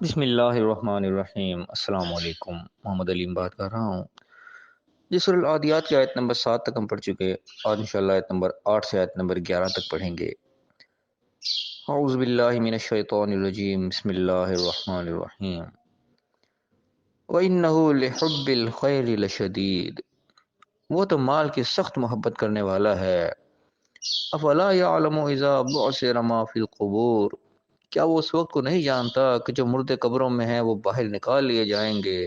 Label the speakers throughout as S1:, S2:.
S1: بسم اللہ الرحمن الرحیم۔ السلام علیکم، محمد علیم بات کر رہا ہوں جی۔ سورہ العادیات کی آیت نمبر 7 تک ہم پڑھ چکے، اور انشاءاللہ آیت نمبر 8 سے آیت نمبر 11 تک پڑھیں گے۔ اعوذ باللہ من الشیطان الرجیم، بسم اللہ الرحمن الرحیم۔ وَإِنَّهُ لِحُبِّ الْخَيْرِ لَشَدِيدٌ، وہ تو مال کی سخت محبت کرنے والا ہے۔ افلا يعلم اذا بعثر ما في القبور، کیا وہ اس وقت کو نہیں جانتا کہ جو مردے قبروں میں ہیں وہ باہر نکال لیے جائیں گے۔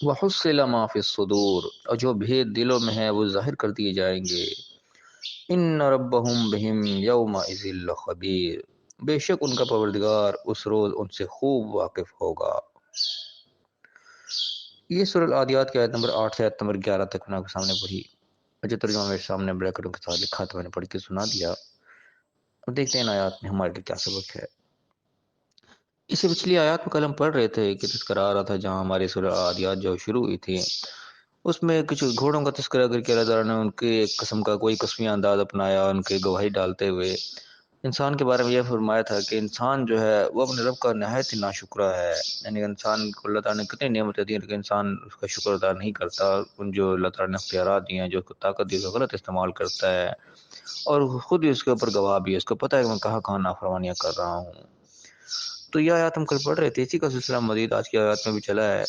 S1: وَحُصِّلَ مَا فِي الصُّدُورِ، اور جو بھید دلوں میں ہے وہ ظاہر کر دیے جائیں گے۔ إِنَّ رَبَّهُمْ بِهِمْ يَوْمَئِذٍ لَخَبِيرٌ، بے شک ان کا پروردگار اس روز ان سے خوب واقف ہوگا۔ یہ سورہ العادیات کی آیت نمبر 8 سے آیت نمبر 11 تک میں آپ کے سامنے پڑھی، اور جو ترجمہ میرے سامنے بریکٹوں کے ساتھ لکھا تھا میں نے پڑھ کے سنا دیا۔ اب دیکھتے ہیں ان آیات میں ہمارے لیے کیا سبق ہے۔ اس سے پچھلی آیات میں کل ہم پڑھ رہے تھے کہ تذکرہ آ رہا تھا جہاں ہماری سورہ عادیات جو شروع ہوئی تھی، اس میں کچھ گھوڑوں کا تذکرہ کر کے اللہ تعالیٰ نے ان کے ایک قسم کا کوئی قسمی انداز اپنایا، ان کے گواہی ڈالتے ہوئے انسان کے بارے میں یہ فرمایا تھا کہ انسان جو ہے وہ اپنے رب کا نہایت ہی ناشکرہ ہے۔ یعنی انسان کو اللہ تعالیٰ نے کتنی نعمتیں دی لیکن انسان اس کا شکر ادا نہیں کرتا۔ ان جو اللہ تعالیٰ نے اختیارات دیے ہیں، جو اس کو طاقت دی، اس کو غلط استعمال کرتا ہے، اور خود ہی اس کے اوپر گواہ بھی ہے، اس کو پتہ ہے کہ میں کہاں کہاں نافرمانیاں کر رہا ہوں۔ تو یہ آیات ہم کل پڑھ رہے تھے، اسی کا سلسلہ مزید آج کی آیات میں بھی چلا ہے۔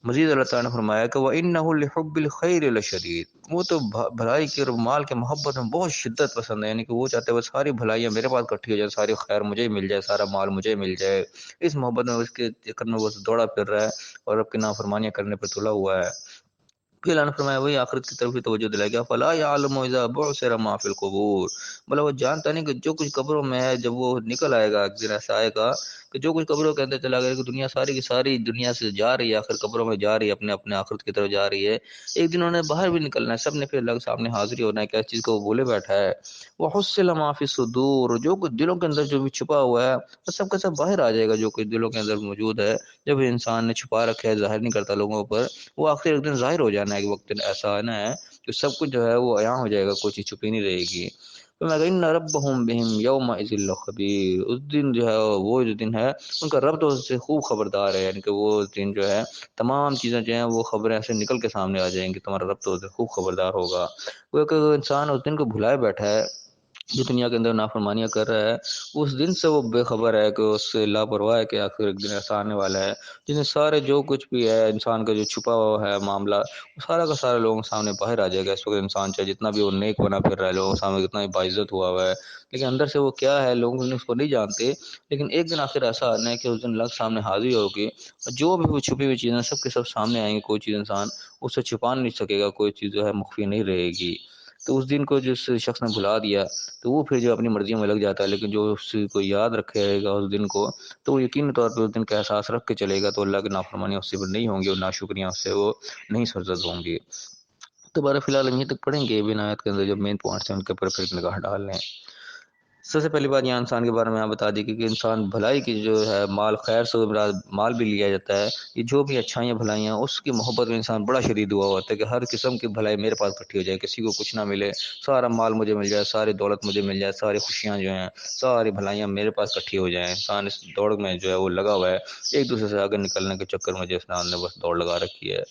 S1: مزید اللہ تعالیٰ نے فرمایا کہ وَإِنَّهُ لِحُبِّ الْخَيْرِ لَشَدِيدٌ، وہ تو بھلائی کی اور مال کے محبت میں بہت شدت پسند ہے، یعنی کہ وہ چاہتے ہیں وہ ساری بھلائیاں میرے پاس اکٹھی ہو جائے، ساری خیر مجھے ہی مل جائے، سارا مال مجھے ہی مل جائے۔ اس محبت میں، اس کے چکر میں وہ دوڑا پھر رہا ہے اور رب کی نافرمانیاں کرنے پر تلا ہوا ہے۔ پھر اللہ نے فرمایا وہی آخرت کی طرف بھی توجہ دلائے گا، فَلَا يَعْلَمُ إِذَا بُعْثِرَ مَا فِي الْقُبُورِ، بھلا وہ جانتا نہیں کہ جو کچھ قبروں میں ہے جب وہ نکل آئے گا، ایک دن ایسا آئے گا کہ جو کچھ قبروں کے اندر چلا گیا کہ دنیا ساری کی ساری دنیا سے جا رہی ہے، آخر قبروں میں جا رہی ہے، اپنے اپنے آخرت کی طرف جا رہی ہے۔ ایک دن انہوں نے باہر بھی نکلنا ہے، سب نے پھر اللہ کے سامنے حاضری ہونا ہے کہ اس چیز کو وہ بھولے بیٹھا ہے۔ وَحُصِّلَ مَا فِي الصُّدُورِ، جو کچھ دلوں کے اندر جو بھی چھپا ہوا ہے وہ سب کا سب باہر آ جائے گا، جو کچھ دلوں کے اندر موجود ہے جب انسان نے چھپا رکھا ہے، ظاہر نہیں کرتا لوگوں پر، وہ آخر ایک دن ظاہر ہو جانا ہے۔ ایک وقت ایسا آنا ہے کہ سب کچھ جو ہے وہ عیاں ہو جائے گا، کوئی چیز چھپی نہیں رہے گی۔ فَإِنَّ رَبَّهُمْ بِهِمْ يَوْمَئِذٍ لَخَبِيرٌ، اس دن جو ہے وہ جو دن ہے ان کا رب تو اس سے خوب خبردار ہے، یعنی کہ وہ دن جو ہے تمام چیزیں جو ہیں وہ خبریں ایسے نکل کے سامنے آ جائیں گی، تمہارا رب تو اس سے خوب خبردار ہوگا۔ وہ کہ انسان اس دن کو بھلائے بیٹھا ہے، جو دنیا کے اندر نافرمانیاں کر رہا ہے، اس دن سے وہ بے خبر ہے کہ اس سے لاپرواہ ہے کہ آخر ایک دن ایسا آنے والا ہے جس میں سارے جو کچھ بھی ہے انسان کا جو چھپا ہوا ہے معاملہ، وہ سارا کا سارا لوگوں کے سامنے باہر آ جائے گا۔ اس وقت انسان چاہے جتنا بھی وہ نیک بنا پھر رہا ہے، لوگوں کے سامنے کتنا بھی باعزت ہوا ہوا ہے، لیکن اندر سے وہ کیا ہے لوگ اس کو نہیں جانتے۔ لیکن ایک دن آخر ایسا آنا ہے کہ اس دن اللہ کے سامنے حاضری ہوگی، اور جو بھی وہ چھپی ہوئی چیزیں سب کے سب سامنے آئیں گی، کوئی چیز انسان اس سے چھپا نہیں سکے گا، کوئی چیز جو ہے مخفی نہیں رہے گی۔ تو اس دن کو جس شخص نے بھلا دیا تو وہ پھر جو اپنی مرضیوں میں لگ جاتا ہے، لیکن جو اس کو یاد رکھے گا اس دن کو، تو وہ یقینی طور پہ اس دن کا احساس رکھ کے چلے گا، تو اللہ کی نافرمانیاں اس سے نہیں ہوں گی اور ناشکریاں اس سے وہ نہیں سرزد ہوں گی۔ تو بارہ فی الحال ہم یہ تک پڑھیں گے، بنا آیت کے اندر جو مین پوائنٹس ہیں ان کے اوپر پھر نگاہ ڈال لیں۔ سب سے پہلی بات یہاں انسان کے بارے میں آپ بتا دی کہ انسان بھلائی کی جو ہے مال خیر سے مال بھی لیا جاتا ہے، یہ جو بھی اچھائیاں بھلائیاں اس کی محبت میں انسان بڑا شدید ہوا ہوتا ہے کہ ہر قسم کی بھلائی میرے پاس اکٹھی ہو جائے، کسی کو کچھ نہ ملے، سارا مال مجھے مل جائے، ساری دولت مجھے مل جائے، ساری خوشیاں جو ہیں ساری بھلائیاں میرے پاس اکٹھی ہو جائیں۔ انسان اس دوڑ میں جو ہے وہ لگا ہوا ہے، ایک دوسرے سے آگے نکلنے کے چکر میں جس نے بس دوڑ لگا رکھی ہے۔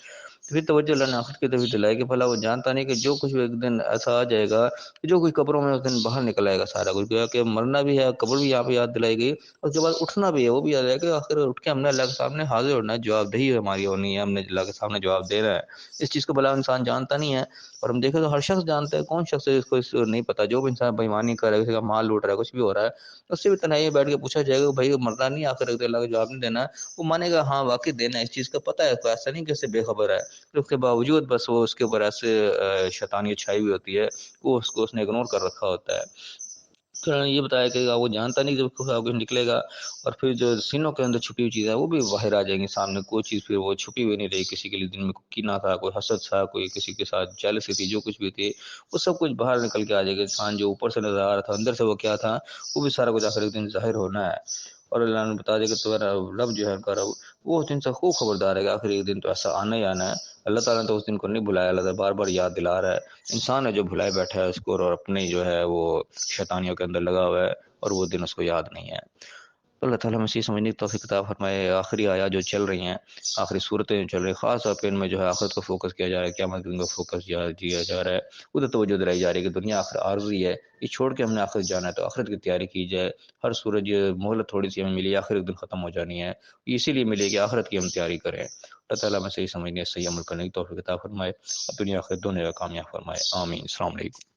S1: پھر توجہ اللہ نے آخرت کی طرف دلائی کہ بھلا وہ جانتا نہیں کہ جو کچھ بھی ایک دن ایسا آ جائے گا کہ جو کچھ قبروں میں اس دن باہر نکل آئے گا سارا کچھ، گویا کہ مرنا بھی ہے، قبر بھی یہاں پہ یاد دلائی گئی، اور اس کے بعد اٹھنا بھی ہے وہ بھی یاد ہے کہ آخر اٹھ کے ہم نے اللہ کے سامنے حاضر ہونا ہے، جواب دہی ہماری ہونی ہے، ہم نے اللہ کے سامنے جواب دینا ہے۔ اس چیز کو بھلا انسان جانتا نہیں ہے، اور ہم دیکھیں تو ہر شخص جانتا ہے، کون شخص ہے جس کو اس نہیں پتا؟ جو بھی انسان بےایمانی کر رہا ہے، کسی کا مال لوٹ رہا ہے، کچھ بھی ہو رہا ہے، اس سے بھی تنہائی میں بیٹھ کے پوچھا جائے گا بھائی مرنا نہیں آخر اللہ کا جواب نہیں دینا ہے، وہ مانے گا ہاں واقعی دینا ہے، اس چیز کا پتہ ہے، کوئی ایسا نہیں کہ اس سے بے خبر ہے، پھر اس کے باوجود بس وہ اس کے اوپر ایسے شیطانیت چھائی ہوئی ہوتی ہے، وہ اس نے اگنور کر رکھا ہوتا ہے۔ تو انہوں نے یہ بتایا کہ وہ جانتا نہیں جب کچھ نکلے گا، اور پھر جو سینوں کے اندر چھپی ہوئی چیز ہے وہ بھی باہر آ جائیں گی سامنے، کوئی چیز پھر وہ چھپی ہوئی نہیں رہی، کسی کے لیے دن میں کوئی کینہ تھا، کوئی حسد تھا، کوئی کسی کے ساتھ جیلسی تھی، جو کچھ بھی تھی وہ سب کچھ باہر نکل کے آ جائے گا۔ انسان جو اوپر سے نظر آ رہا تھا اندر سے وہ کیا تھا، وہ بھی سارا کچھ آخر ایک دن ظاہر ہونا ہے۔ اور اللہ نے بتا دیا کہ تمہارا رب جو ہے ان کا رب وہ اس دن سے خوب خبردار ہے کہ آخر ایک دن تو ایسا آنا ہی آنا ہے۔ اللہ تعالیٰ نے تو اس دن کو نہیں بلایا، اللہ تعالیٰ بار بار یاد دلا رہا ہے، انسان ہے جو بھلائے بیٹھا ہے اس کو، اور اپنے جو ہے وہ شیطانیوں کے اندر لگا ہوا ہے، اور وہ دن اس کو یاد نہیں ہے۔ اللہ تعالیٰ میں سمجھنے کی توفیق عطا فرمائے. آخری آیات جو چل رہی ہیں، آخری صورتیں جو چل رہی ہیں، خاص طور پہ ان میں جو ہے آخرت کو فوکس کیا جا رہا ہے، قیامت کے دن کو فوکس دیا جا رہا ہے. ادھر توجہ دلائی جا رہی ہے کہ دنیا آخر عارضی ہے، یہ چھوڑ کے ہم نے آخرت جانا ہے، تو آخرت کی تیاری کی جائے. ہر سورج مہلت تھوڑی سی ہمیں ملی، آخر ایک دن ختم ہو جانی ہے، اسی لیے ملے کہ آخرت کی ہم تیاری کریں. اللہ تعالیٰ میں صحیح سمجھنے صحیح عمل کرنے کی توفیق عطا فرمائے اور دنیا آخرت دونوں کا کامیاب فرمائے. آمین. السلام علیکم.